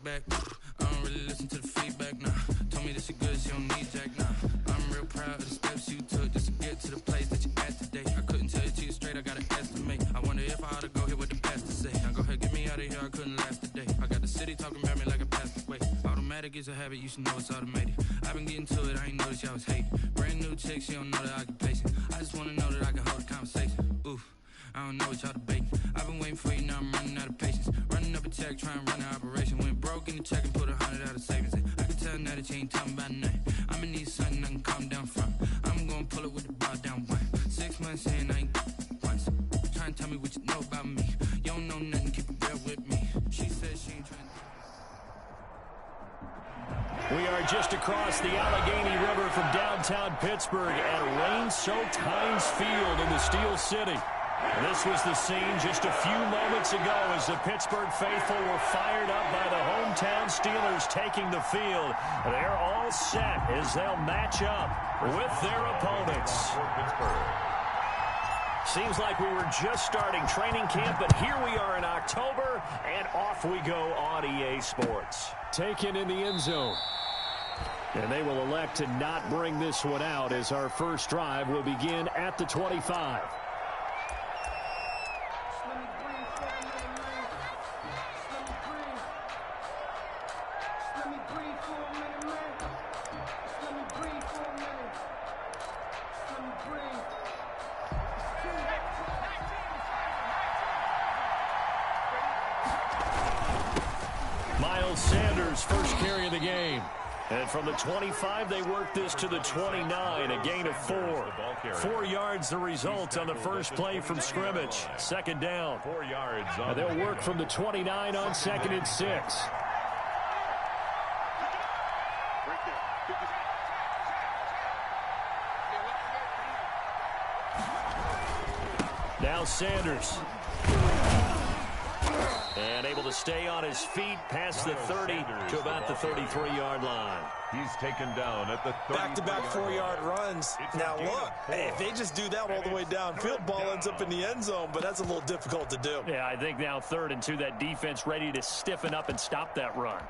back. I don't really listen to the feedback, nah. Told me that she good, she don't need Jack, nah. I'm real proud of the steps you took just to get to the place that you at today. I couldn't tell it to you straight, I gotta estimate. I wonder if I ought to go here with the best to say. Now go ahead, get me out of here, I couldn't last today. I got the city talking about me like a passed away. Automatic is a habit, you should know it's automated. I've been getting to it, I ain't noticed y'all was hating. Brand new chick, she don't know the occupation. I just wanna know that I can hold a conversation. Oof, I don't know what y'all debating. I've been waiting for you, now I'm running out of patience. Running up a check, trying to run an operation. Went broke in the check and put 100 out of savings in. I can tell now that you ain't talking about nothing. I'm in need something I can calm down from. I'm gonna pull it with the bar down one. 6 months in, I ain't once. Trying to tell me what you know about me. You don't know nothing, keep it real with me. She said she ain't trying to... We are just across the Allegheny River from downtown Pittsburgh at rain-soaked Heinz Field in the Steel City. This was the scene just a few moments ago as the Pittsburgh faithful were fired up by the hometown Steelers taking the field. They're all set as they'll match up with their opponents. Seems like we were just starting training camp, but here we are in October, and off we go on EA Sports. Taken in the end zone. And they will elect to not bring this one out as our first drive will begin at the 25. Sanders first carry of the game. And from the 25, they work this to the 29, a gain of 4. 4 yards the result on the first play from scrimmage. Second down. 4 yards. And they'll work from the 29 on 2nd and 6. Now Sanders. And able to stay on his feet past the 30 to about the 33-yard line. He's taken down at the 30. Back-to-back 4-yard runs. Now look, if they just do that all the way downfield, ball ends up in the end zone, but that's a little difficult to do. Yeah, I think now 3rd and 2, that defense ready to stiffen up and stop that run.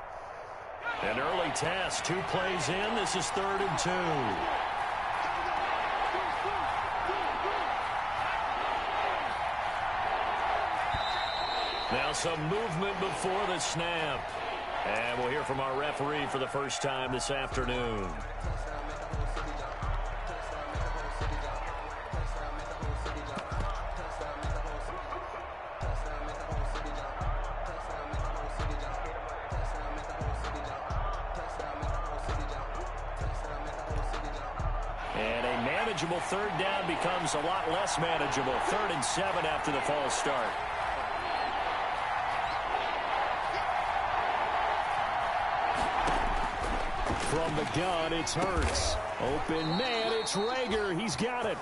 An early task, 2 plays in. This is 3rd and 2. Now some movement before the snap. And we'll hear from our referee for the first time this afternoon. And a manageable 3rd down becomes a lot less manageable. 3rd and 7 after the false start. From the gun, it's Hurts. Open man, it's Rager. He's got it.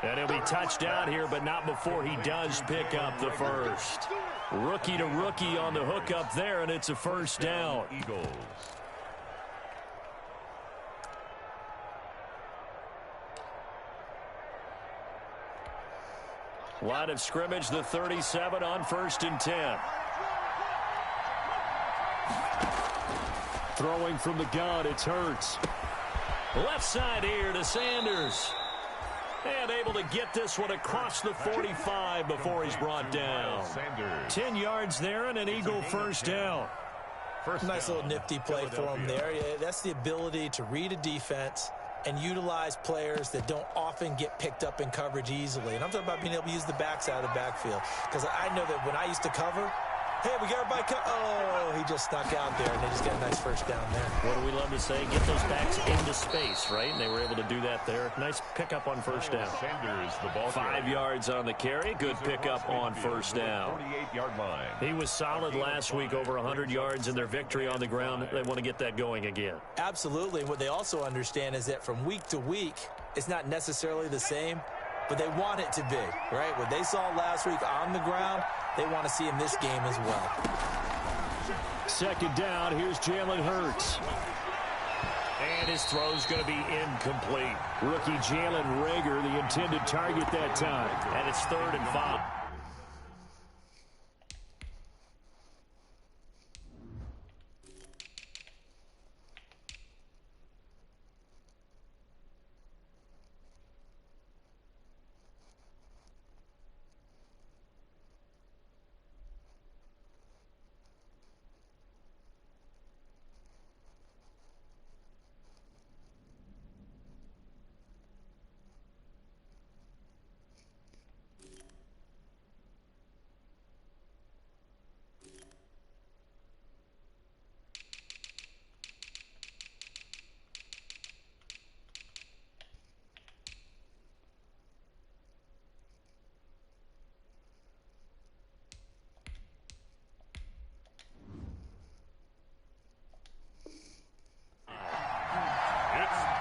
And he'll be touched out here, but not before he does pick up the first. Rookie to rookie on the hook up there, and it's a first down. Eagles. Line of scrimmage, the 37 on 1st and 10. Throwing from the gun, it's Hurts. Left side here to Sanders. And able to get this one across the 45 before he's brought down. 10 yards there and an Eagle first down. Nice little nifty play for him there. Yeah, that's the ability to read a defense and utilize players that don't often get picked up in coverage easily. And I'm talking about being able to use the backside of the backfield. Because I know that when I used to cover, hey, we got everybody. Oh, he just snuck out there, and they just got a nice first down there. What do we love to say? Get those backs into space, right? And they were able to do that there. Nice pickup on first down. Sanders, the ball 5 yards on the carry. Good pickup on first down. 48-yard line. He was solid last week, over 100 yards in their victory on the ground. They want to get that going again. Absolutely. And what they also understand is that from week to week, it's not necessarily the same, but they want it to be, right? What they saw last week on the ground, they want to see in this game as well. Second down, here's Jalen Hurts. And his throw's going to be incomplete. Rookie Jalen Rager, the intended target that time. And it's 3rd and 5.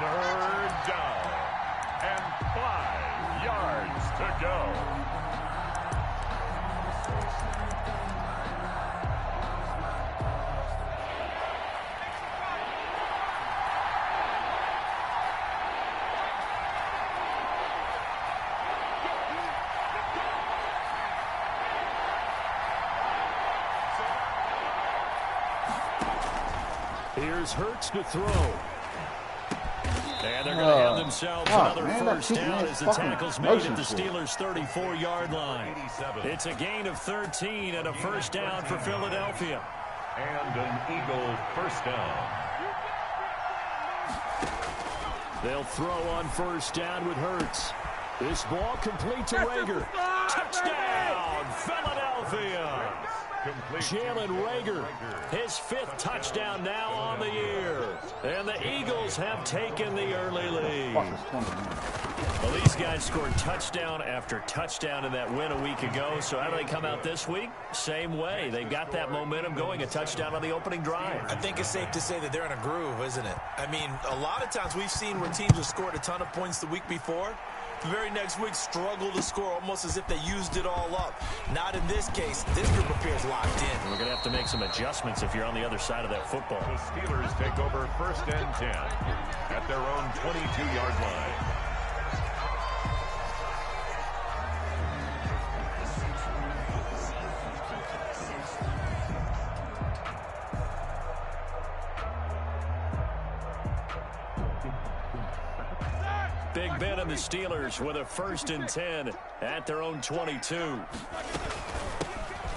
Third down and 5 yards to go. Here's Hurts to throw. And they're going to have themselves another first down as the tackle's made at the Steelers' 34-yard line. It's a gain of 13 and a first down for Philadelphia. And an Eagle first down. They'll throw on first down with Hurts. This ball complete to Rager. Touchdown, Philadelphia! Jalen Rager, his 5th touchdown now on the year. And the Eagles have taken the early lead. Well, these guys scored touchdown after touchdown in that win a week ago. So how do they come out this week? Same way. They got that momentum going, a touchdown on the opening drive. I think it's safe to say that they're in a groove, isn't it? I mean, a lot of times we've seen where teams have scored a ton of points the week before. The very next week struggle to score almost as if they used it all up. Not in this case. This group appears locked in. We're going to have to make some adjustments if you're on the other side of that football. The Steelers take over first and 10 at their own 22-yard line. Big Ben and the Steelers with a first and 10 at their own 22.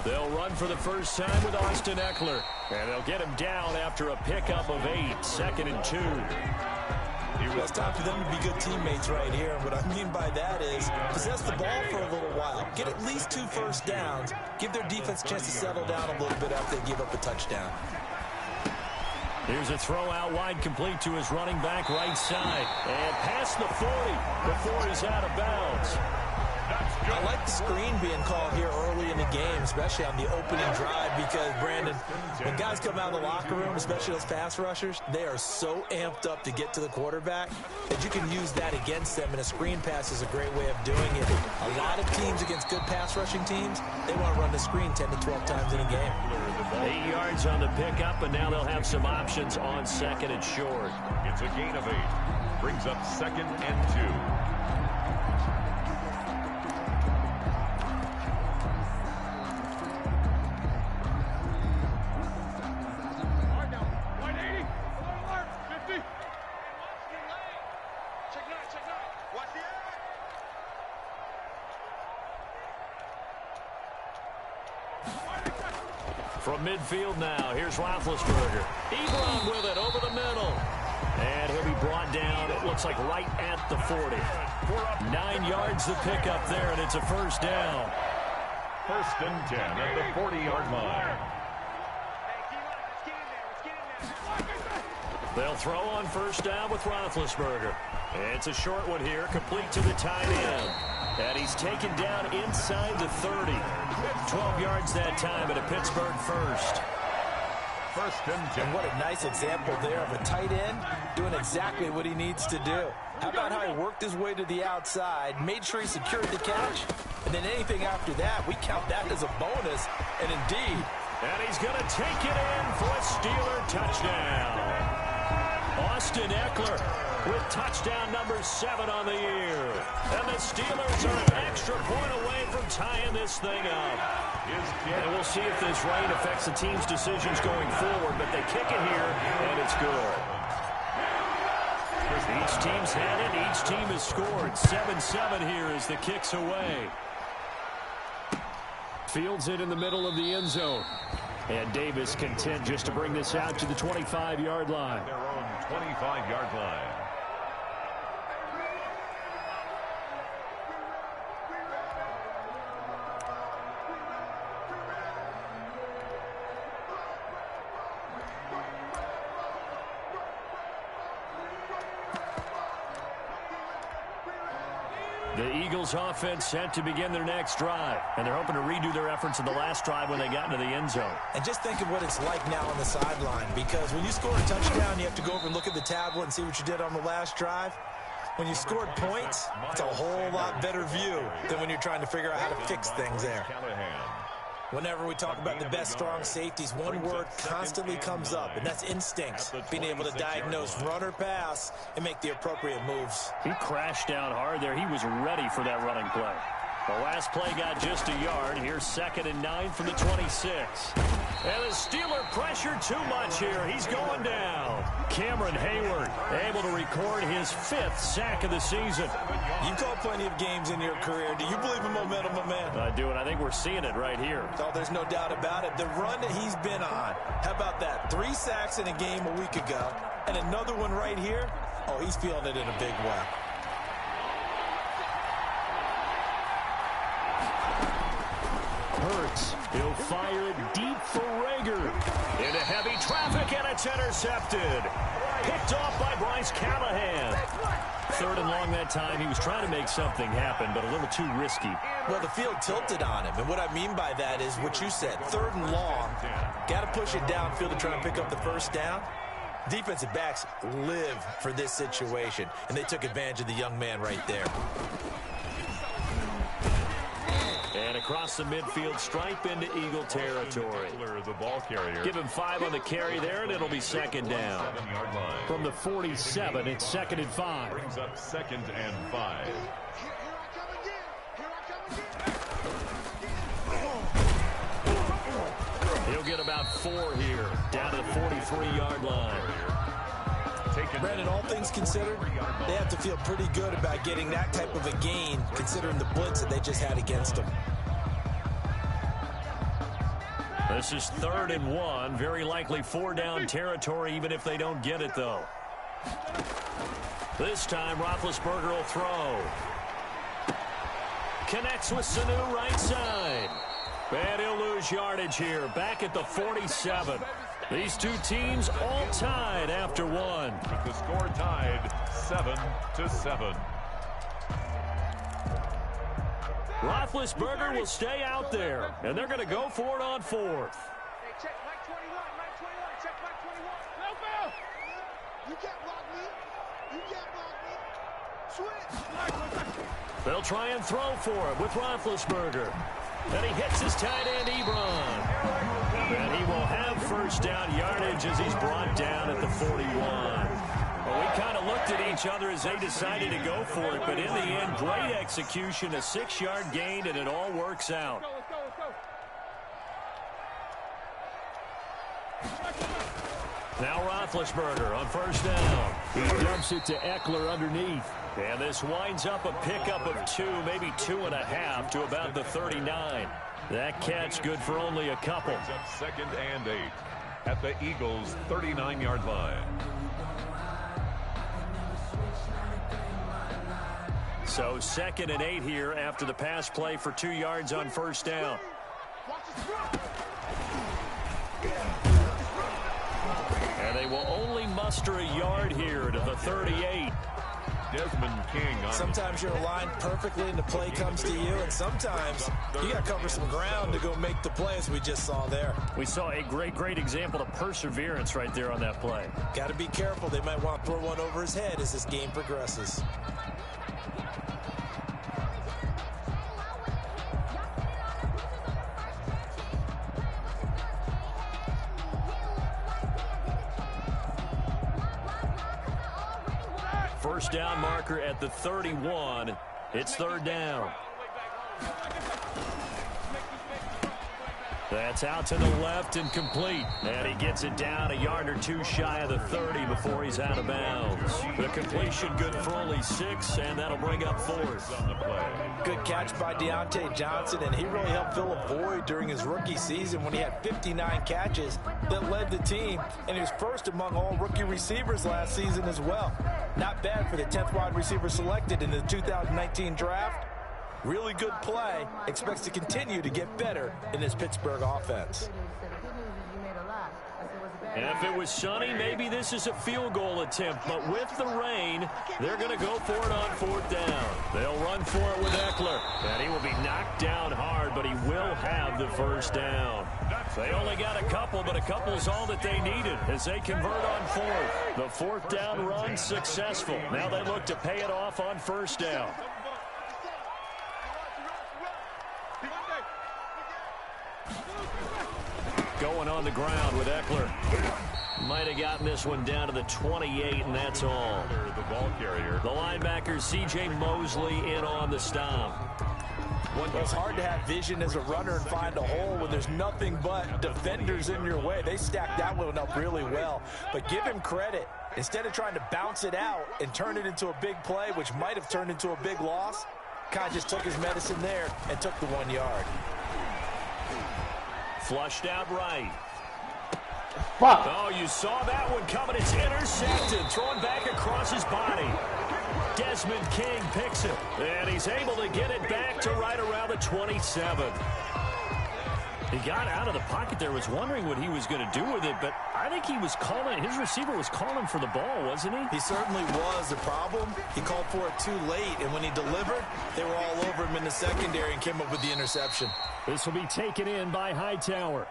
They'll run for the first time with Austin Eckler. And they'll get him down after a pickup of 8, 2nd and 2. Well, it's time for them to be good teammates right here. And what I mean by that is possess the ball for a little while. Get at least 2 first downs. Give their defense a chance to settle down a little bit after they give up a touchdown. Here's a throw out wide, complete to his running back right side. And past the 40 before he's out of bounds. I like the screen being called here early in the game, especially on the opening drive, because, Brandon, when guys come out of the locker room, especially those pass rushers, they are so amped up to get to the quarterback that you can use that against them, and a screen pass is a great way of doing it. A lot of teams against good pass rushing teams, they want to run the screen 10 to 12 times in a game. 8 yards on the pickup, and now they'll have some options on 2nd and short. It's a gain of 8. Brings up 2nd and 2. From midfield now, here's Roethlisberger. Ebron with it over the middle. And he'll be brought down, it looks like right at the 40. 9 yards to pick up there, and it's a first down. First and 10 at the 40-yard line. They'll throw on first down with Roethlisberger. It's a short one here, complete to the tight end. And he's taken down inside the 30. 12 yards that time at a Pittsburgh first. First and 10. And what a nice example there of a tight end doing exactly what he needs to do. How about how he worked his way to the outside, made sure he secured the catch, and then anything after that, we count that as a bonus, and indeed. And he's going to take it in for a Steeler touchdown. Austin Eckler with touchdown number 7 on the year. And the Steelers are an extra point away from tying this thing up. And we'll see if this rain affects the team's decisions going forward, but they kick it here, and it's good. Each team's had it. Each team has scored. 7-7 here as the kick's away. Fields it in the middle of the end zone. And Davis content just to bring this out to the 25-yard line. Their own 25-yard line. The Eagles offense set to begin their next drive, and they're hoping to redo their efforts in the last drive when they got into the end zone. And just think of what it's like now on the sideline, because when you score a touchdown, you have to go over and look at the tablet and see what you did on the last drive. When you scored points, it's a whole lot better view than when you're trying to figure out how to fix things there. Whenever we talk about the best strong safeties, one word constantly comes up, and that's instincts. Being able to diagnose run or pass and make the appropriate moves. He crashed down hard there. He was ready for that running play. The last play got just a yard. Here's 2nd and 9 from the 26. And the Steeler pressure too much here. He's going down. Cameron Hayward able to record his 5th sack of the season. You've called plenty of games in your career. Do you believe in momentum, my man? I do, and I think we're seeing it right here. Oh, there's no doubt about it. The run that he's been on. How about that? 3 sacks in a game a week ago, and another one right here. Oh, he's feeling it in a big way. Hurts. He'll fire it deep for Rager. Into heavy traffic, and it's intercepted. Picked off by Bryce Callahan. 3rd and long that time. He was trying to make something happen, but a little too risky. Well, the field tilted on him, and what I mean by that is what you said. 3rd and long. Got to push it downfield to try and pick up the first down. Defensive backs live for this situation, and they took advantage of the young man right there. And across the midfield, stripe into Eagle territory. Give him 5 on the carry there, and it'll be 2nd down. From the 47, it's 2nd and 5. Brings up 2nd and 5. He'll get about 4 here, down to the 43-yard line. Brandon, all things considered, they have to feel pretty good about getting that type of a gain, considering the blitz that they just had against them. This is 3rd and 1. Very likely 4-down territory, even if they don't get it, though. This time, Roethlisberger will throw. Connects with Sanu right side. And he'll lose yardage here, back at the 47. These two teams all tied after one. With the score tied 7-7. Roethlisberger will stay out there, and they're going to go for it on 4th. Check Mike 21, Mike 21, check Mike 21. No foul! You can't block me. You can't block me. Switch. They'll try and throw for it with Roethlisberger. And he hits his tight end, Ebron. And he will have 1st down yardage as he's brought down at the 41. Well, we kind of looked at each other as they decided to go for it, but in the end, great execution, a 6-yard gain, and it all works out. Now Roethlisberger on 1st down. He dumps it to Eckler underneath. And this winds up a pickup of 2, maybe 2.5 to about the 39. That catch good for only a couple. Brings up 2nd and 8 at the Eagles' 39-yard line. So 2nd and 8 here after the pass play for 2 yards on 1st down. And they will only muster a yard here to the 38. Desmond King. Sometimes you're aligned perfectly and the play comes to you, and sometimes you got to cover some ground to go make the play, as we just saw there. We saw a great example of perseverance right there on that play. Got to be careful. They might want to throw one over his head as this game progresses. First down marker at the 31. It's 3rd down. That's out to the left and complete. And he gets it down a yard or 2 shy of the 30 before he's out of bounds. The completion good for only 6, and that'll bring up 4th. On the play. Good catch by Deontay Johnson, and he really helped fill a void during his rookie season when he had 59 catches that led the team, and he was 1st among all rookie receivers last season as well. Not bad for the 10th wide receiver selected in the 2019 draft. Really good play. Expects to continue to get better in this Pittsburgh offense. If it was sunny, maybe this is a field goal attempt. But with the rain, they're going to go for it on 4th down. They'll run for it with Eckler. And he will be knocked down hard, but he will have the 1st down. They only got a couple, but a couple's all that they needed as they convert on 4th. The 4th down run successful. Now they look to pay it off on 1st down. Going on the ground with Eckler. Might have gotten this one down to the 28, and that's all. The ball carrier. The linebacker, C.J. Mosley, in on the stop. Well, it's hard to have vision as a runner and find a hole when there's nothing but defenders in your way. They stacked that one up really well. But give him credit. Instead of trying to bounce it out and turn it into a big play, which might have turned into a big loss, kind of just took his medicine there and took the 1 yard. Flushed out right. Fuck. Oh, you saw that one coming. It's intercepted. Thrown back across his body. Desmond King picks it. And he's able to get it back to right around the 27. He got out of the pocket there, was wondering what he was going to do with it, but I think he was calling, his receiver was calling for the ball, wasn't he? He certainly was. The problem, he called for it too late, and when he delivered, they were all over him in the secondary and came up with the interception. This will be taken in by Hightower.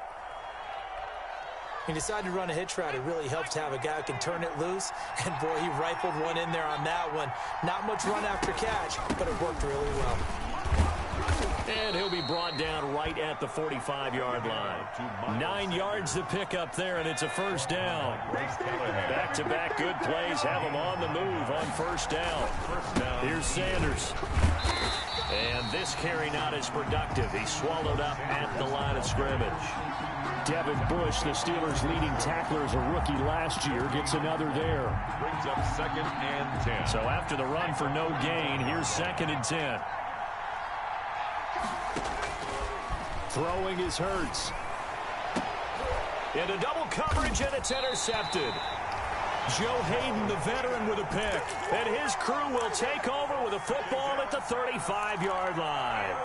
He decided to run a hitch route. It really helps to have a guy who can turn it loose, and boy, he rifled one in there on that one. Not much run after catch, but it worked really well. And he'll be brought down right at the 45-yard line. 9 yards to pick up there, and it's a 1st down. Back-to-back good plays have him on the move on 1st down. Here's Sanders. And this carry not as productive. He's swallowed up at the line of scrimmage. Devin Bush, the Steelers' leading tackler as a rookie last year, gets another there. Brings up 2nd and 10. So after the run for no gain, here's 2nd and 10. Throwing is Hurts. Into double coverage, and it's intercepted. Joe Hayden, the veteran, with a pick. And his crew will take over with a football at the 35-yard line.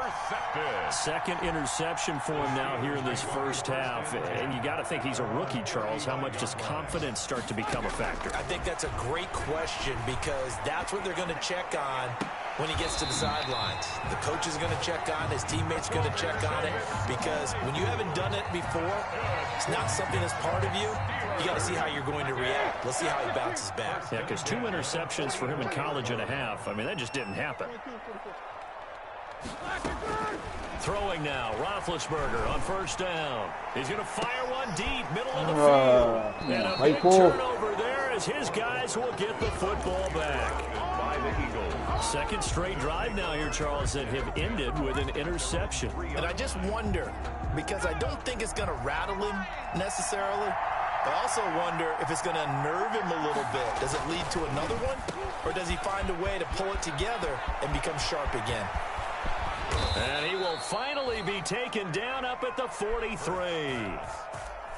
Second interception for him now here in this 1st half. And you got to think he's a rookie, Charles. How much does confidence start to become a factor? I think that's a great question because that's what they're going to check on when he gets to the sidelines. The coach is going to check on, his teammates are going to check on it, because when you haven't done it before, it's not something that's part of you. You got to see how you're going to react. Let's see how he bounces back. Yeah, because 2 interceptions for him in college and a half. I mean, that just didn't happen. Throwing now, Roethlisberger on 1st down. He's going to fire one deep, middle of the field. And a big turnover there as his guys will get the football back. By the Eagles. 2nd straight drive now here, Charles, that have ended with an interception. And I just wonder, because I don't think it's going to rattle him necessarily, but I also wonder if it's going to unnerve him a little bit. Does it lead to another one? Or does he find a way to pull it together and become sharp again? And he will finally be taken down up at the 43.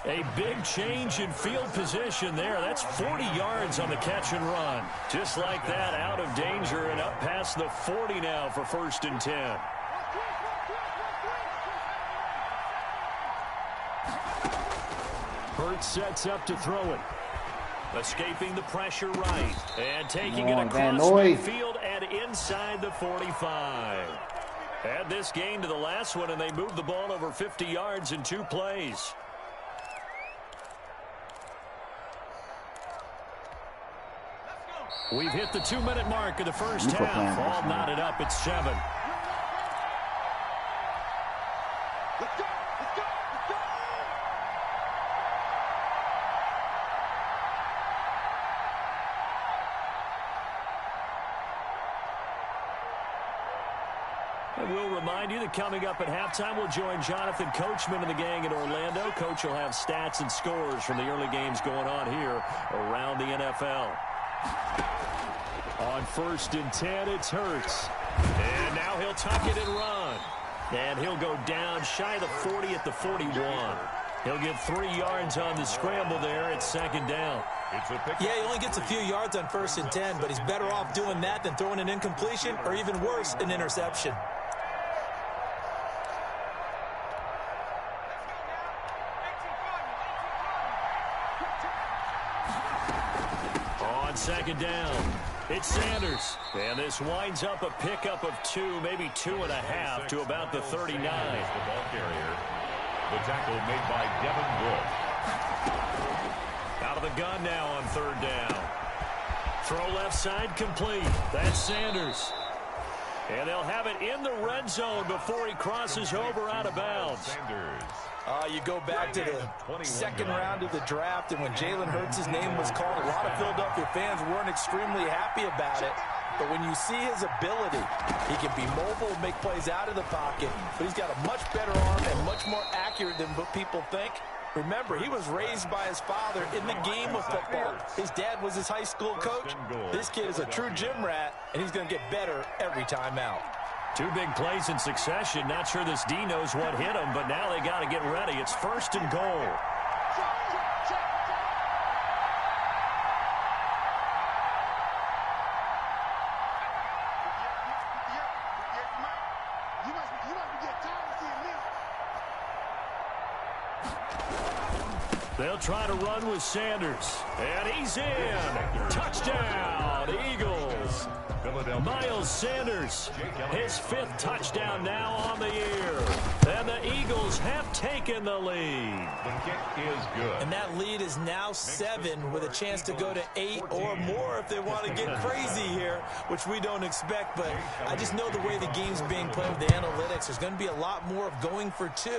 A big change in field position there. That's 40 yards on the catch and run. Just like that, out of danger and up past the 40 now for 1st and 10. Hurts sets up to throw it. Escaping the pressure right. And taking it across midfield and inside the 45. Add this gain to the last one, and they moved the ball over 50 yards in 2 plays. We've hit the 2-minute mark of the 1st half. All knotted up at 7. Let's go! Let's go! Let's go! And we'll remind you that coming up at halftime, we'll join Jonathan Coachman and the gang in Orlando. Coach will have stats and scores from the early games going on here around the NFL. On 1st and 10, it's Hurts. And now he'll tuck it and run. And he'll go down shy of the 40 at the 41. He'll get 3 yards on the scramble there at 2nd down. Yeah, he only gets a few yards on 1st and 10, but he's better off doing that than throwing an incompletion or even worse, an interception. second down. It's Sanders. And this winds up a pickup of 2, maybe 2.5 to about the 39. The ball carrier. The tackle made by Devin Wood. Out of the gun now on third down. Throw left side complete. That's Sanders. And they'll have it in the red zone before he crosses over out of bounds. Sanders. You go back to the second round of the draft, and when Jalen Hurts' name was called, a lot of Philadelphia fans weren't extremely happy about it. But when you see his ability, he can be mobile, make plays out of the pocket, but he's got a much better arm and much more accurate than what people think. Remember, he was raised by his father in the game of football. His dad was his high school coach. This kid is a true gym rat, and he's going to get better every time out. 2 big plays in succession. Not sure this D knows what hit him, but now they got to get ready. It's first and goal. They'll try to run with Sanders. And he's in. Touchdown, Eagles. Miles Sanders, his 5th touchdown now on the year. And the Eagles have taken the lead. The kick is good. And that lead is now 7 with a chance to go to 8 or more if they want to get crazy here, which we don't expect. But I just know the way the game's being played with the analytics, there's going to be a lot more of going for 2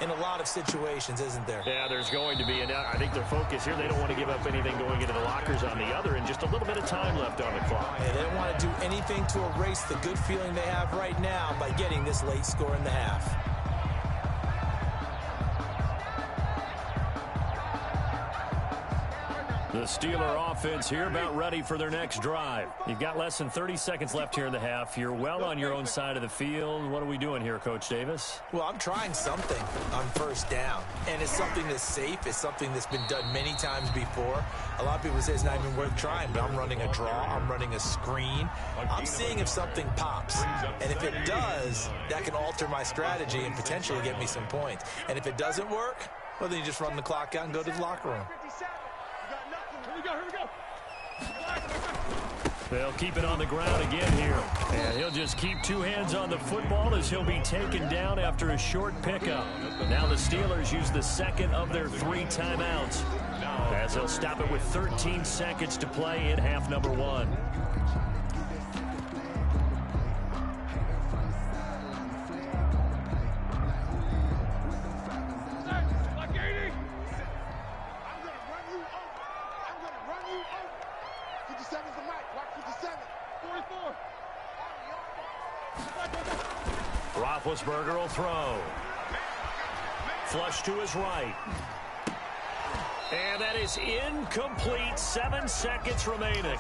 in a lot of situations, isn't there? Yeah, there's going to be. And I think their focus here, they don't want to give up anything going into the lockers on the other, and just a little bit of time left on the clock. Yeah, they don't want to do anything to erase the good feeling they have right now by getting this late score in the half. The Steeler offense here about ready for their next drive. You've got less than 30 seconds left here in the half. You're well on your own side of the field. What are we doing here, Coach Davis? Well, I'm trying something on first down, and it's something that's safe. It's something that's been done many times before. A lot of people say it's not even worth trying, but I'm running a draw. I'm running a screen. I'm seeing if something pops, and if it does, that can alter my strategy and potentially get me some points. And if it doesn't work, well, then you just run the clock out and go to the locker room. Here we go. They'll keep it on the ground again here. And he'll just keep 2 hands on the football as he'll be taken down after a short pickup. Now the Steelers use the second of their 3 timeouts, as they'll stop it with 13 seconds to play in half number 1. Roethlisberger will throw. Flush to his right. And that is incomplete. 7 seconds remaining.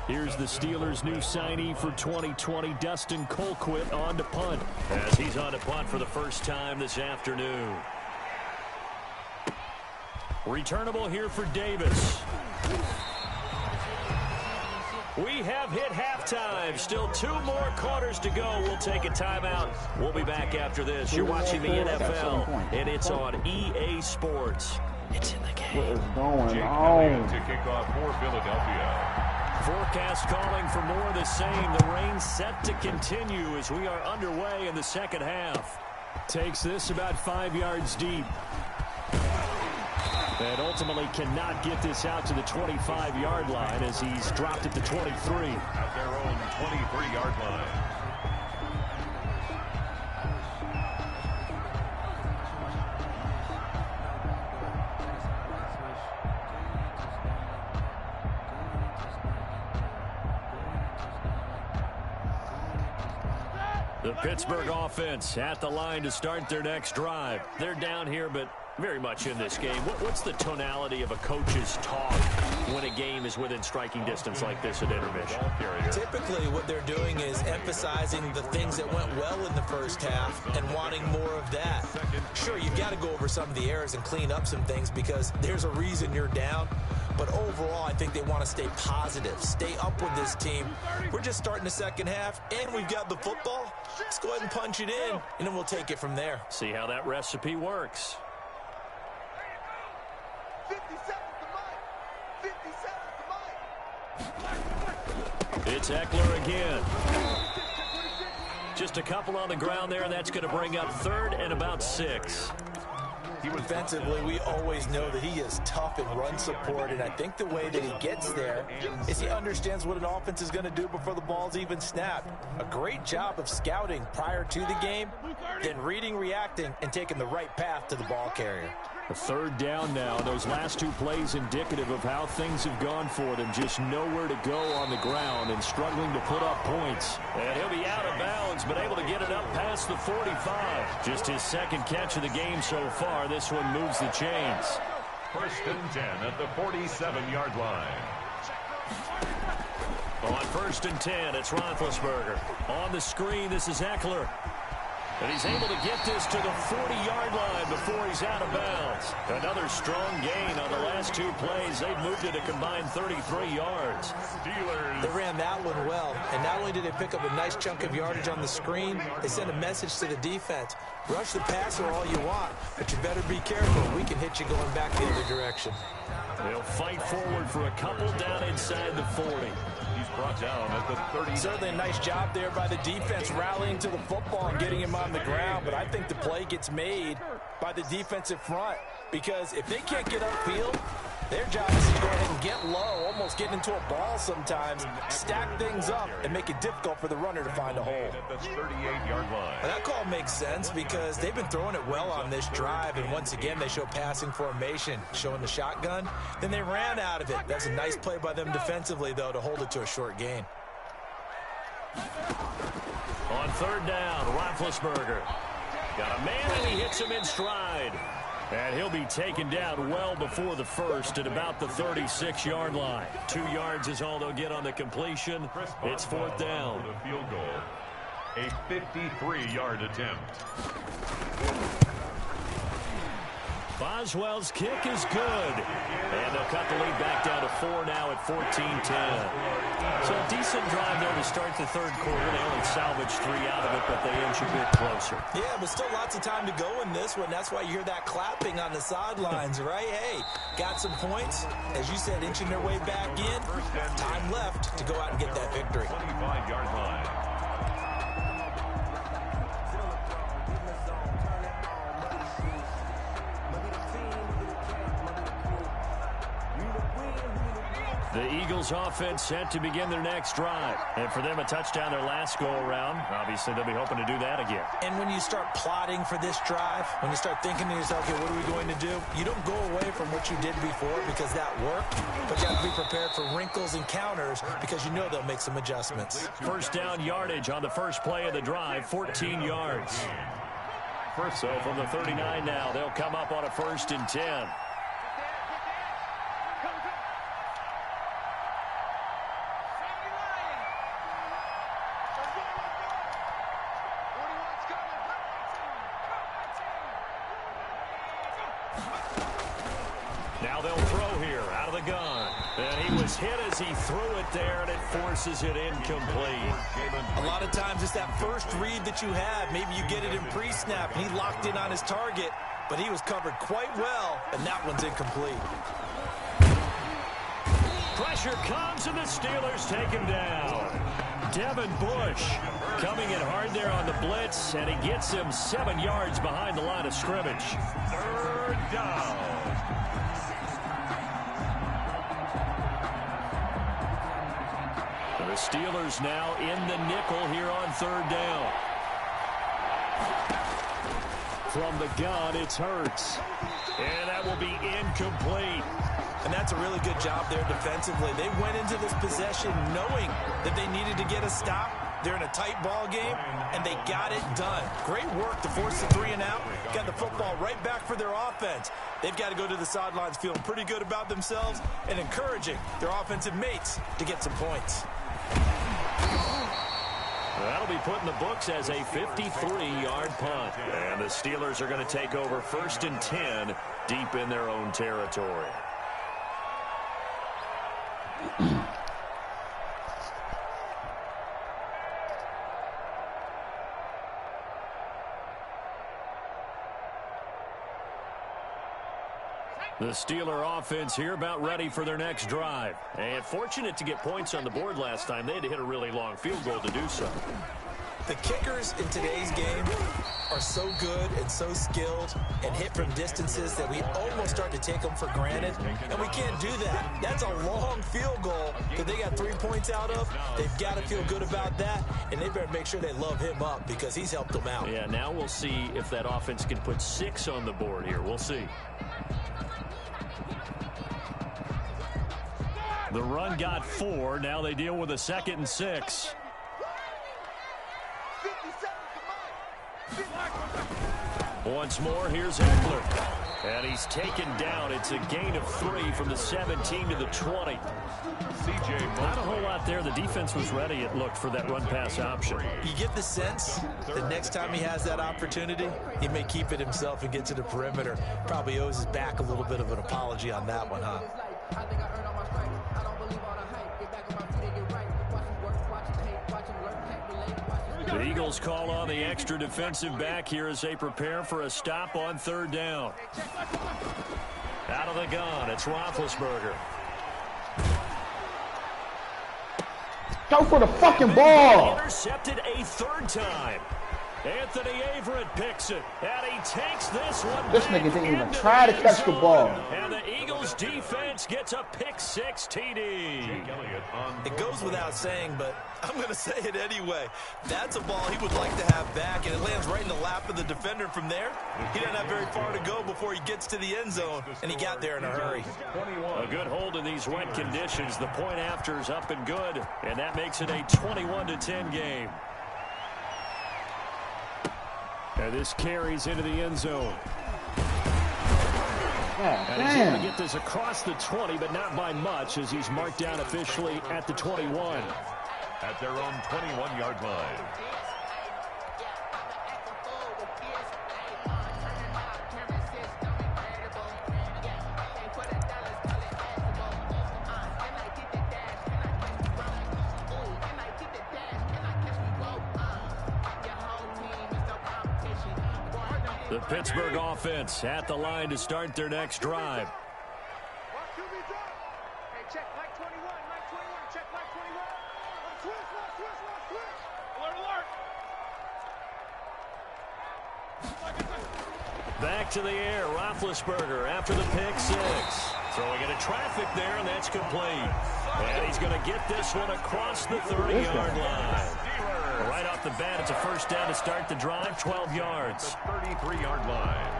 Here's the Steelers' new signee for 2020, Dustin Colquitt, on to punt, as he's on to punt for the first time this afternoon. Returnable here for Davis. We have hit halftime. Still 2 more quarters to go. We'll take a timeout. We'll be back after this. You're watching the NFL, and it's on EA Sports. It's in the game. What is going on? To kick off for Philadelphia. Forecast calling for more of the same. The rain set to continue as we are underway in the second half. Takes this about 5 yards deep. And ultimately cannot get this out to the 25-yard line as he's dropped at the 23. At their own 23-yard line. The Pittsburgh offense at the line to start their next drive. They're down here, but very much in this game. What's the tonality of a coach's talk when a game is within striking distance like this at intermission? Typically, what they're doing is emphasizing the things that went well in the first half and wanting more of that. Sure, you've got to go over some of the errors and clean up some things because there's a reason you're down. But overall, I think they want to stay positive, stay up with this team. We're just starting the second half, and we've got the football. Let's go ahead and punch it in, and then we'll take it from there. See how that recipe works. 50 seconds to mine. It's Eckler again. Just a couple on the ground there, and that's going to bring up 3rd and about 6. Defensively, we always know that he is tough in run support, and I think the way that he gets there is he understands what an offense is going to do before the ball's even snapped. A great job of scouting prior to the game, then reading, reacting, and taking the right path to the ball carrier. A 3rd down now. Those last 2 plays indicative of how things have gone for them. Just nowhere to go on the ground and struggling to put up points. And he'll be out of bounds, but able to get it up past the 45. Just his 2nd catch of the game so far. This one moves the chains. 1st and 10 at the 47-yard line. On 1st and 10, it's Roethlisberger. On the screen, this is Eckler. And he's able to get this to the 40-yard line before he's out of bounds. Another strong gain on the last 2 plays. They've moved it a combined 33 yards. Steelers. They ran that one well, and not only did they pick up a nice chunk of yardage on the screen, they sent a message to the defense. Rush the passer all you want, but you better be careful. We can hit you going back the other direction. They'll fight forward for a couple down inside the 40. He's brought down at the 30. Certainly a nice job there by the defense rallying to the football and getting him on the ground, but I think the play gets made by the defensive front, because if they can't get upfield, their job is to go ahead and get low, almost get into a ball sometimes, stack things up, and make it difficult for the runner to find a hole. At the 38-yard line. That call makes sense because they've been throwing it well on this drive, and once again they show passing formation, showing the shotgun. Then they ran out of it. That's a nice play by them defensively, though, to hold it to a short gain. On 3rd down, Roethlisberger. Got a man, and he hits him in stride. And he'll be taken down well before the 1st at about the 36-yard line. 2 yards is all they'll get on the completion. It's 4th down. For the field goal. A 53-yard attempt. Boswell's kick is good. And they'll cut the lead back down to 4 now at 14-10. So a decent drive there to start the 3rd quarter. They only salvaged 3 out of it, but they inch a bit closer. Yeah, but still lots of time to go in this one. That's why you hear that clapping on the sidelines, right? Hey, got some points. As you said, inching their way back in. Time left to go out and get that victory. 25-yard line. The Eagles offense set to begin their next drive. And for them, a touchdown their last go-around. Obviously, they'll be hoping to do that again. And when you start plotting for this drive, when you start thinking to yourself, okay, what are we going to do? You don't go away from what you did before because that worked, but you have to be prepared for wrinkles and counters because you know they'll make some adjustments. 1st down yardage on the first play of the drive, 14 yards. So from the 39 now, they'll come up on a 1st and 10. Now they'll throw here out of the gun. And he was hit as he threw it there, and it forces it incomplete. A lot of times it's that first read that you have. Maybe you get it in pre-snap, and he locked in on his target, but he was covered quite well, and that one's incomplete. Pressure comes, and the Steelers take him down. Devin Bush coming in hard there on the blitz, and he gets him 7 yards behind the line of scrimmage. 3rd down. The Steelers now in the nickel here on 3rd down. From the gun, it's Hurts. And that will be incomplete. And that's a really good job there defensively. They went into this possession knowing that they needed to get a stop. They're in a tight ball game, and they got it done. Great work to force the 3 and out. Got the football right back for their offense. They've got to go to the sidelines feeling pretty good about themselves and encouraging their offensive mates to get some points. That'll be put in the books as a 53-yard punt. And the Steelers are going to take over 1st and 10 deep in their own territory. The Steeler offense here about ready for their next drive. And fortunate to get points on the board last time. They had to hit a really long field goal to do so. The kickers in today's game are so good and so skilled and hit from distances that we almost start to take them for granted. And we can't do that. That's a long field goal that they got 3 points out of. They've got to feel good about that, and they better make sure they love him up because he's helped them out. Yeah, now we'll see if that offense can put 6 on the board here. We'll see. The run got 4. Now they deal with a 2nd and 6. Once more, here's Eckler. And he's taken down. It's a gain of 3 from the 17 to the 20. Not a whole lot there. The defense was ready, it looked, for that run-pass option. You get the sense that next time he has that opportunity, he may keep it himself and get to the perimeter. Probably owes his back a little bit of an apology on that one, huh? The Eagles call on the extra defensive back here as they prepare for a stop on 3rd down. Out of the gun, it's Roethlisberger. Go for the fucking ball. Intercepted a 3rd time. Anthony Averett picks it, and he takes this one. This nigga didn't even try to catch the ball. And the Eagles defense gets a pick-6 TD. It goes without saying, but I'm going to say it anyway. That's a ball he would like to have back, and it lands right in the lap of the defender from there. He doesn't have very far to go before he gets to the end zone, and he got there in a hurry. A good hold in these wet conditions. The point after is up and good, and that makes it a 21-10 game. And this carries into the end zone. And he's able to get this across the 20, but not by much, as he's marked down officially at the 21. At their own 21-yard line. The Pittsburgh offense at the line to start their next drive. Back to the air, Roethlisberger after the pick-6. Throwing into traffic there, and that's complete. And he's going to get this one across the 30-yard line. Right off the bat, it's a 1st down to start the drive, 12 yards. The 33-yard line.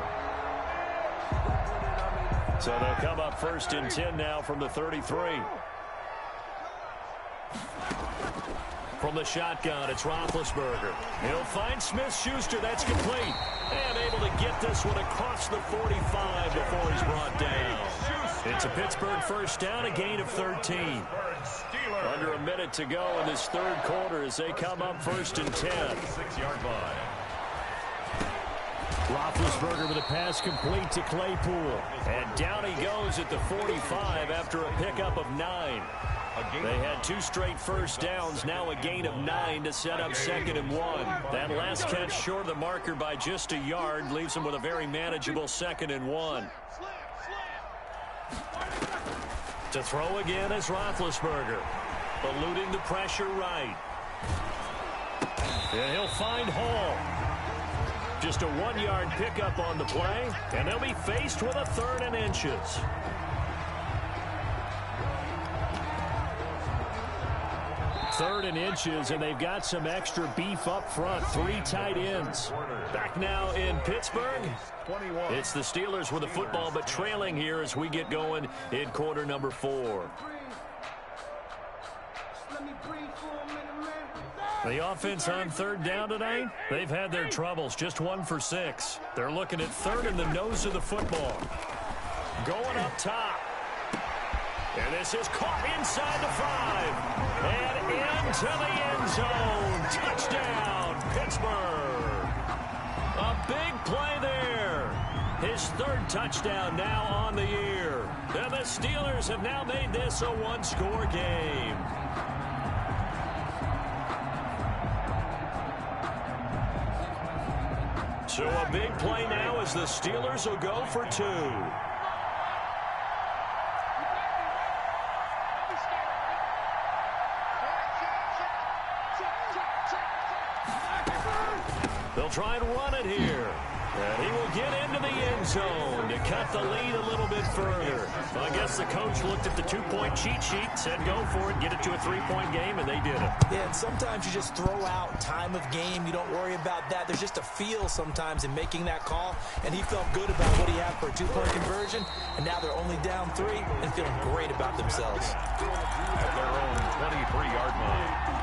So they'll come up 1st and 10 now from the 33. From the shotgun, it's Roethlisberger. He'll find Smith-Schuster. That's complete. And able to get this one across the 45 before he's brought down. It's a Pittsburgh 1st down, a gain of 13. Under a minute to go in this 3rd quarter as they come up 1st and 10. 6-yard line. Roethlisberger with a pass complete to Claypool. And down he goes at the 45 after a pickup of 9. They had 2 straight 1st downs, now a gain of 9 to set up 2nd and 1. That last catch short of the marker by just a yard leaves them with a very manageable 2nd and 1. To throw again is Roethlisberger, eluding the pressure right. And he'll find Hall. Just a 1-yard pickup on the play, and they'll be faced with a 3rd and inches. Third and inches, and they've got some extra beef up front. 3 tight ends. Back now in Pittsburgh. It's the Steelers with the football, but trailing here as we get going in quarter number 4. The offense on 3rd down tonight, they've had their troubles. Just 1 for 6. They're looking at 3rd in the nose of the football. Going up top. And this is caught inside the 5. And into the end zone. Touchdown, Pittsburgh. A big play there. His 3rd touchdown now on the year. And the Steelers have now made this a 1-score game. So a big play now as the Steelers will go for 2. He'll try and run it here. And he will get into the end zone to cut the lead a little bit further. Well, I guess the coach looked at the two-point cheat sheet, said go for it, get it to a three-point game, and they did it. Yeah, and sometimes you just throw out time of game. You don't worry about that. There's just a feel sometimes in making that call, and he felt good about what he had for a two-point conversion, and now they're only down 3 and feeling great about themselves. At their own 23-yard line.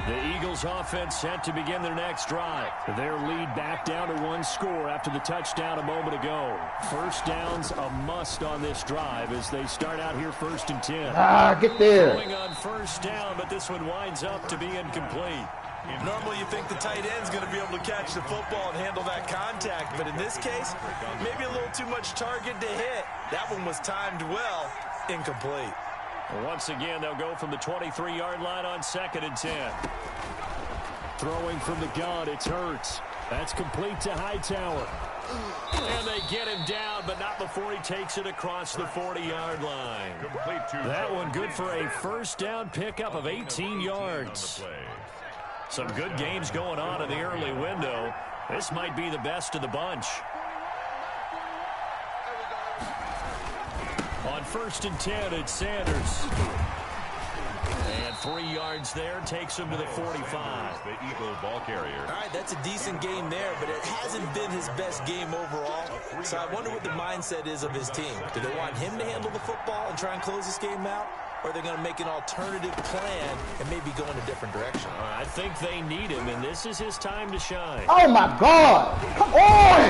The Eagles offense set to begin their next drive. Their lead back down to 1 score after the touchdown a moment ago. First down's a must on this drive as they start out here 1st and 10. Get there. Going on first down, but this one winds up to be incomplete. Normally you think the tight end's going to be able to catch the football and handle that contact, but in this case, maybe a little too much target to hit. That one was timed well, incomplete. Once again, they'll go from the 23-yard line on 2nd and 10. Throwing from the gun, it's Hurts. That's complete to Hightower. And they get him down, but not before he takes it across the 40-yard line. That one good for a first down pickup of 18 yards. Some good games going on in the early window. This might be the best of the bunch. On 1st and 10, it's Sanders. And 3 yards there takes him to the 45. The Eagle ball carrier. All right, that's a decent game there, but it hasn't been his best game overall. So I wonder what the mindset is of his team. Do they want him to handle the football and try and close this game out? Or are they going to make an alternative plan and maybe go in a different direction? I think they need him, and this is his time to shine. Oh, my God. Come on.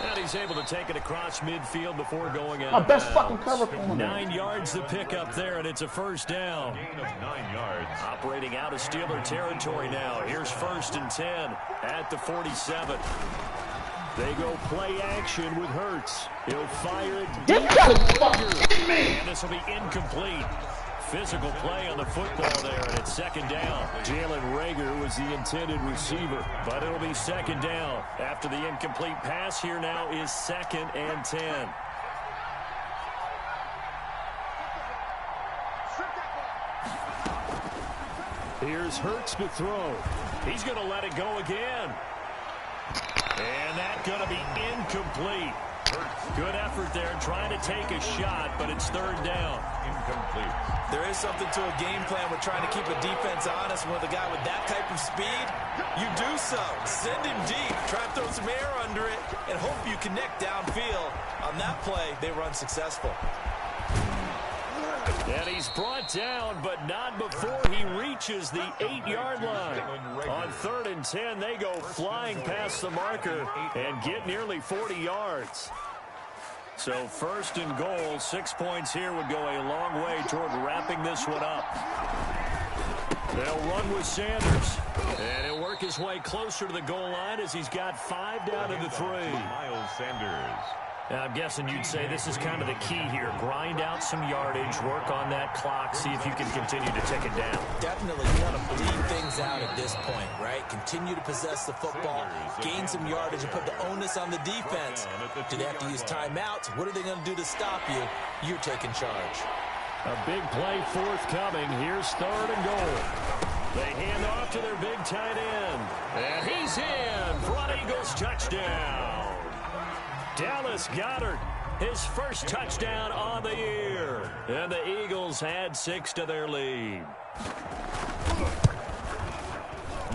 And he's able to take it across midfield before going out. My best fucking cover for him. 9 yards to pick up there, and it's a first down. Gain of 9 yards. Operating out of Steeler territory now. Here's 1st and 10 at the 47. They go play action with Hurts. He'll fire it deep. And this will be incomplete. Physical play on the football there, and it's 2nd down. Jalen Reagor was the intended receiver, but it'll be 2nd down. After the incomplete pass, here now is 2nd and 10. Here's Hurts to throw. He's going to let it go again. And that's going to be incomplete. Good effort there, trying to take a shot, but it's 3rd down. Incomplete. There is something to a game plan with trying to keep a defense honest. With a guy with that type of speed, you do so. Send him deep, try to throw some air under it, and hope you connect downfield. On that play, they were unsuccessful. And he's brought down, but not before he reaches the 8-yard line. On 3rd and 10, they go flying past the marker and get nearly 40 yards. So 1st and goal, 6 points here would go a long way toward wrapping this one up. They'll run with Sanders. And he'll work his way closer to the goal line as he's got 5 down to the 3. Miles Sanders. Now, I'm guessing you'd say this is kind of the key here. Grind out some yardage, work on that clock, see if you can continue to take it down. Definitely, you want to bleed things out at this point, right? Continue to possess the football, gain some yardage, and put the onus on the defense. Do they have to use timeouts? What are they going to do to stop you? You're taking charge. A big play forthcoming. Here's 3rd and goal. They hand off to their big tight end. And he's in for an Eagles touchdown. Dallas Goedert, his first touchdown on the year. And the Eagles add 6 to their lead.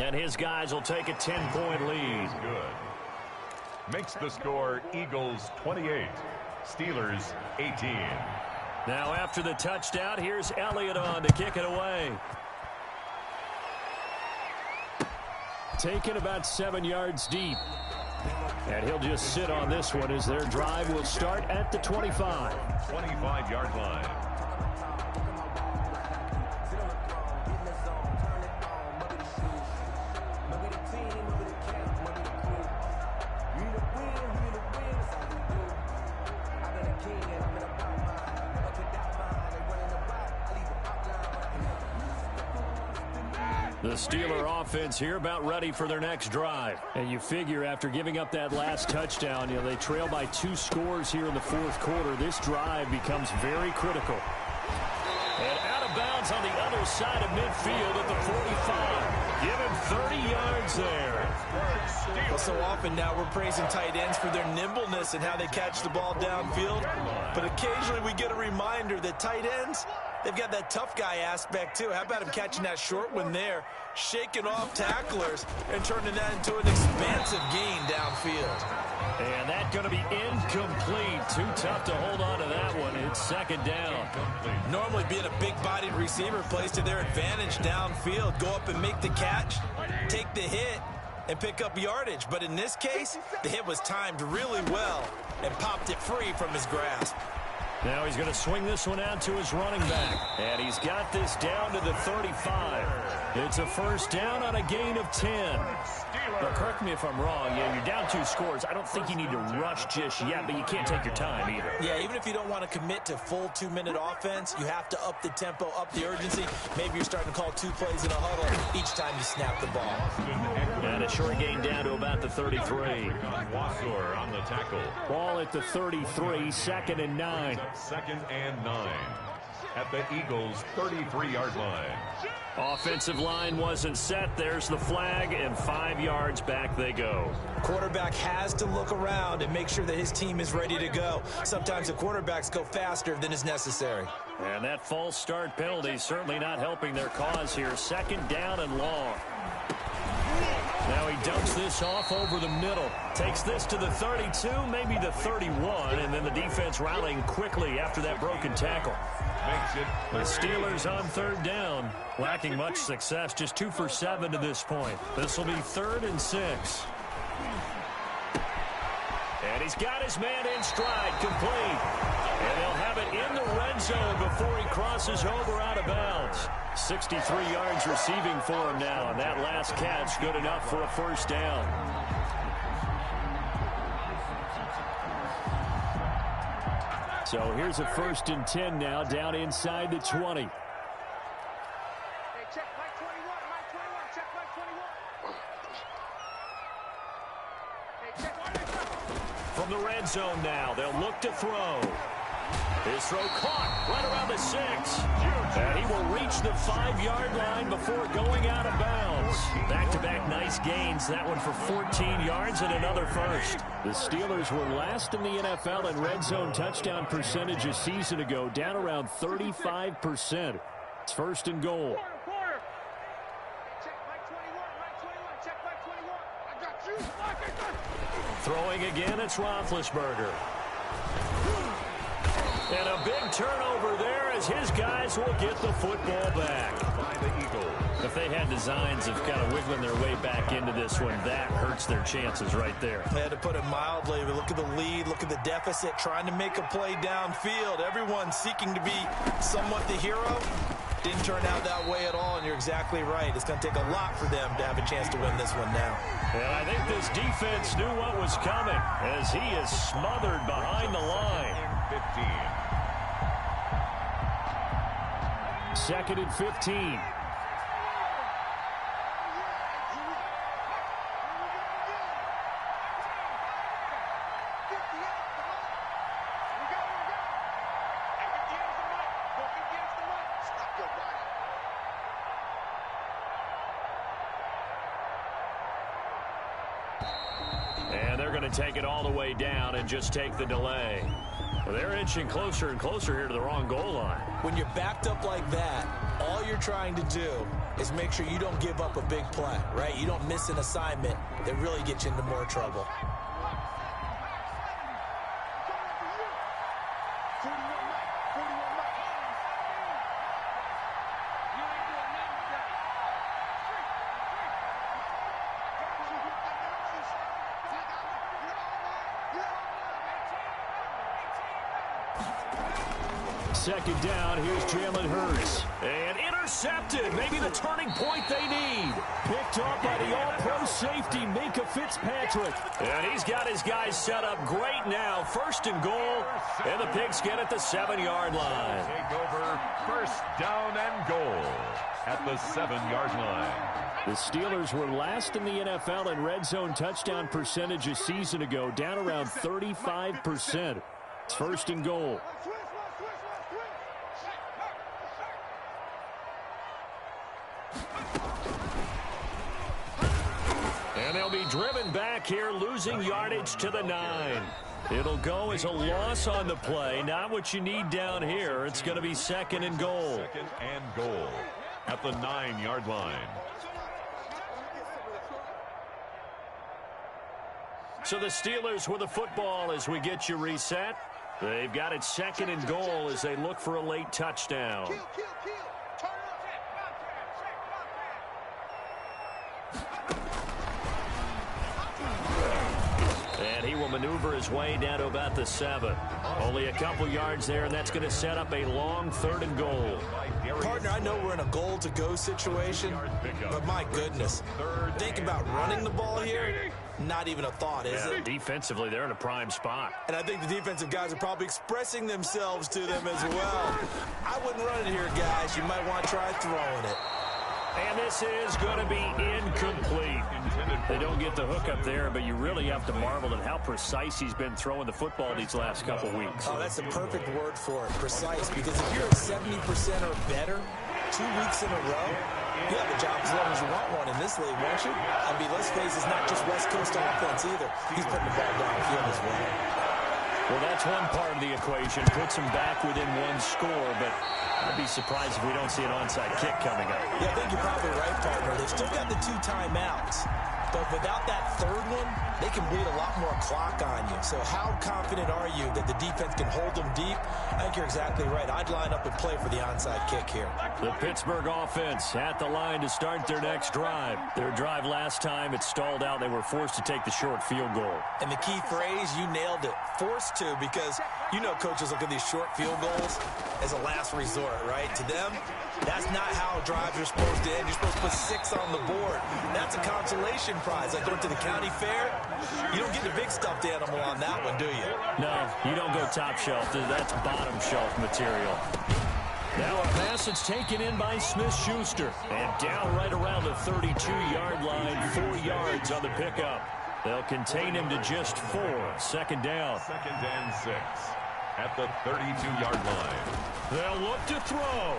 And his guys will take a 10-point lead. Good. Makes the score Eagles 28, Steelers 18. Now after the touchdown, here's Elliott on to kick it away. Taken about 7 yards deep. And he'll just sit on this one as their drive will start at the 25. 25-yard line. The Steeler offense here about ready for their next drive. And you figure after giving up that last touchdown, they trail by 2 scores here in the 4th quarter. This drive becomes very critical. And out of bounds is on the other side of midfield at the 45. Give him 30 yards there. Well, so often now we're praising tight ends for their nimbleness and how they catch the ball downfield. But occasionally we get a reminder that tight ends, they've got that tough guy aspect too. How about him catching that short one there, shaking off tacklers, and turning that into an expansive gain downfield. And that's going to be incomplete. Too tough to hold on to that one. It's second down. Normally being a big-bodied receiver plays to their advantage downfield. Go up and make the catch, take the hit, and pick up yardage. But in this case, the hit was timed really well and popped it free from his grasp. Now he's going to swing this one out to his running back. And he's got this down to the 35. It's a first down on a gain of 10. Now, correct me if I'm wrong. Yeah, you're down 2 scores. I don't think you need to rush just yet, but you can't take your time either. Yeah, even if you don't want to commit to full 2-minute offense, you have to up the tempo, up the urgency. Maybe you're starting to call 2 plays in a huddle each time you snap the ball. And a short gain down to about the 33. Wasser on the tackle. Ball at the 33, second and 9. Second and 9 at the Eagles' 33-yard line. Offensive line wasn't set. There's the flag, and 5 yards back they go. Quarterback has to look around and make sure that his team is ready to go. Sometimes the quarterbacks go faster than is necessary. And that false start penalty certainly not helping their cause here. Second down and long. Now he dumps this off over the middle. Takes this to the 32, maybe the 31, and then the defense rallying quickly after that broken tackle. The Steelers on third down, lacking much success, just 2 for 7 to this point. This will be 3rd and 6. And he's got his man in stride, complete. And they'll have it in the red zone before he crosses over out of bounds. 63 yards receiving for him now, and that last catch good enough for a first down. So here's a 1st and 10 now, down inside the 20. Hey, check Mike 21, Mike 21, check Mike 21. Hey, check. From the red zone now, they'll look to throw. His throw caught right around the 6. And he will reach the 5-yard line before going out of bounds. Back-to-back nice gains. That one for 14 yards and another first. The Steelers were last in the NFL in red zone touchdown percentage a season ago, down around 35%. It's 1st and goal. Quarter. Check Mike 21, Mike 21, check Mike 21. I got you. Throwing again, it's Roethlisberger. And a big turnover there as his guys will get the football back. By the Eagles. If they had designs of kind of wiggling their way back into this one, that hurts their chances right there. They had to put it mildly, but look at the lead, look at the deficit, trying to make a play downfield. Everyone seeking to be somewhat the hero. Didn't turn out that way at all, and you're exactly right. It's going to take a lot for them to have a chance to win this one now. And I think this defense knew what was coming as he is smothered behind the line. 15. 2nd and 15. And they're going to take it all the way down and just take the delay. Well, they're inching closer and closer here to the wrong goal line. When you're backed up like that, all you're trying to do is make sure you don't give up a big play, right? You don't miss an assignment that really gets you into more trouble. Second down, here's Jalen Hurts. And intercepted, maybe the turning point they need. Picked up by the all-pro safety, Minka Fitzpatrick. And he's got his guys set up great now. 1st and goal, and the Pigs get at the 7-yard line. Take over 1st down and goal at the 7-yard line. The Steelers were last in the NFL in red zone touchdown percentage a season ago, down around 35%. It's 1st and goal. be driven back here, losing yardage to the 9. It'll go as a loss on the play. Not what you need down here. It's going to be 2nd and goal. 2nd and goal at the 9-yard line. So the Steelers with the football as we get you reset. They've got it 2nd and goal as they look for a late touchdown. And he will maneuver his way down to about the 7. Only a couple yards there, and that's going to set up a long 3rd and goal. Partner, I know we're in a goal-to-go situation, but my goodness, think about running the ball here. Not even a thought, is it? Defensively, they're in a prime spot. And I think the defensive guys are probably expressing themselves to them as well. I wouldn't run it here, guys. You might want to try throwing it. And this is going to be incomplete. They don't get the hook up there, but you really have to marvel at how precise he's been throwing the football these last couple weeks. Oh, that's the perfect word for it, precise, because if you're at 70% or better 2 weeks in a row, you have a job as long as you want one in this league, won't you? I mean, let's face it, it's not just West Coast offense either. He's putting the ball downfield as well. Well, that's one part of the equation. Puts him back within 1 score, but I'd be surprised if we don't see an onside kick coming up. Yeah, I think you're probably right, partner. They've still got the 2 timeouts. But without that 3rd one, they can bleed a lot more clock on you. So how confident are you that the defense can hold them deep? I think you're exactly right. I'd line up and play for the onside kick here. The Pittsburgh offense at the line to start their next drive. Their drive last time, it stalled out. They were forced to take the short field goal. And the key phrase, you nailed it. Forced to, because you know coaches look at these short field goals as a last resort, right? To them, that's not how drives are supposed to end. You're supposed to put 6 on the board. That's a consolation prize. Like going to the county fair, you don't get the big stuffed animal on that one, do you? No, you don't go top shelf. That's bottom shelf material. Now a pass that's taken in by Smith-Schuster. And down right around the 32-yard line, 4 yards on the pickup. They'll contain him to just 4. 2nd down. 2nd and 6 at the 32-yard line. They'll look to throw.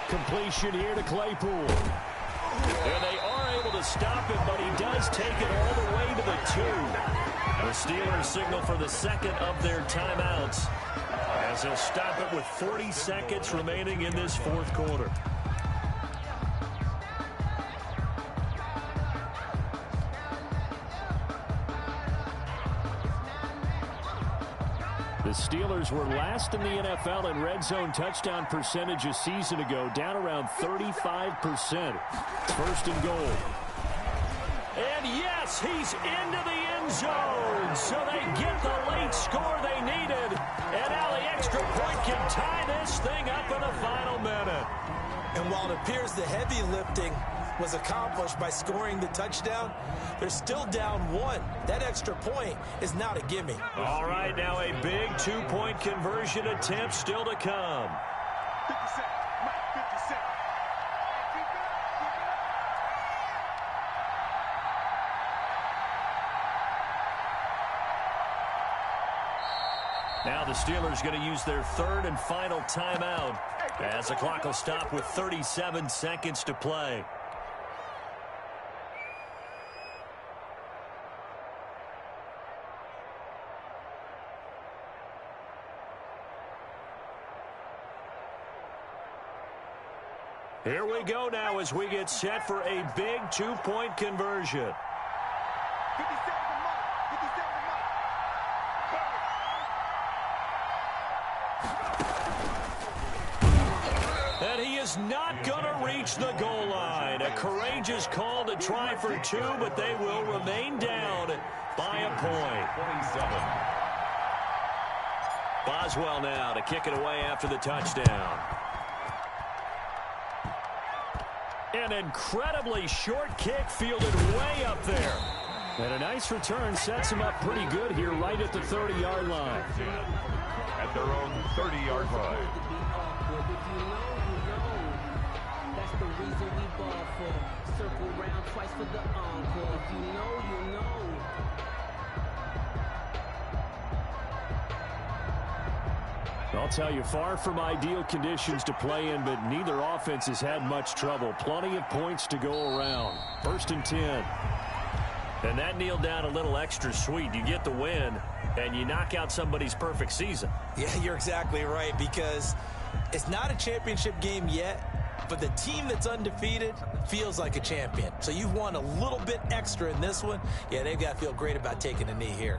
Completion here to Claypool. And they are able to stop him, but he does take it all the way to the 2. The Steelers signal for the 2nd of their timeouts as they'll stop it with 40 seconds remaining in this 4th quarter. The Steelers were last in the NFL in red zone touchdown percentage a season ago, down around 35%. 1st and goal. And yes, he's into the end zone. So they get the late score they needed. And now the extra point can tie this thing up in the final minute. And while it appears the heavy lifting was accomplished by scoring the touchdown, they're still down 1. That extra point is not a gimme. All right, now a big 2-point conversion attempt still to come. 50 seconds. Mike, 50 seconds. Now the Steelers going to use their 3rd and final timeout as the clock will stop with 37 seconds to play. Here we go now as we get set for a big 2-point conversion. 50 seconds to Mike. 50 seconds to Mike. And he is not going to reach the goal line. A courageous call to try for 2, but they will remain down by a point. 27. Boswell now to kick it away after the touchdown. An incredibly short kick fielded way up there. And a nice return sets him up pretty good here right at the 30-yard line. At their own 30-yard line. That's the reason we ball for. Circle round twice for the encore. If you know, you know. I'll tell you, far from ideal conditions to play in, but neither offense has had much trouble. Plenty of points to go around. 1st and 10. And that kneeled down a little extra sweet. You get the win, and you knock out somebody's perfect season. Yeah, you're exactly right, because it's not a championship game yet, but the team that's undefeated feels like a champion. So you've won a little bit extra in this one. Yeah, they've got to feel great about taking a knee here.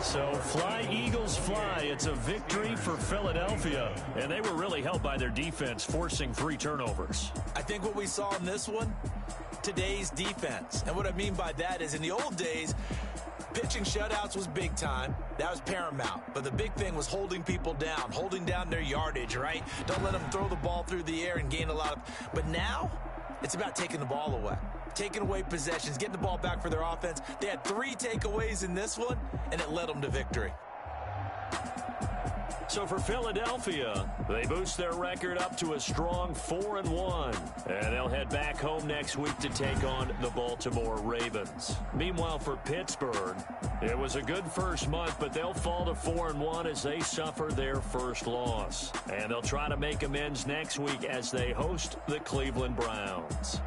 So fly, Eagles, fly. It's a victory for Philadelphia. And they were really helped by their defense, forcing 3 turnovers. I think what we saw in this one, today's defense. And what I mean by that is in the old days, pitching shutouts was big time. That was paramount. But the big thing was holding people down, holding down their yardage, right? Don't let them throw the ball through the air and gain a lot of... But now, it's about taking the ball away. Taking away possessions, getting the ball back for their offense. They had 3 takeaways in this one, and it led them to victory. So for Philadelphia, they boost their record up to a strong 4-1. And they'll head back home next week to take on the Baltimore Ravens. Meanwhile, for Pittsburgh, it was a good first month, but they'll fall to 4-1 as they suffer their first loss. And they'll try to make amends next week as they host the Cleveland Browns.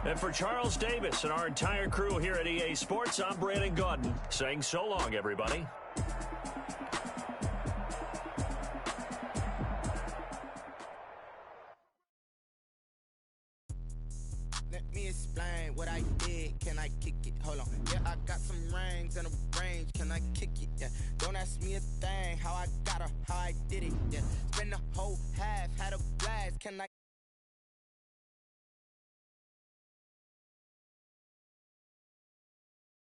And for Charles Davis and our entire crew here at EA Sports, I'm Brandon Gaudin saying so long, everybody. Let me explain what I did. Can I kick it? Hold on. Yeah, I got some rings and a range. Can I kick it? Yeah. Don't ask me a thing. How I got her, how I did it. Yeah. Spend the whole half, had a blast. Can I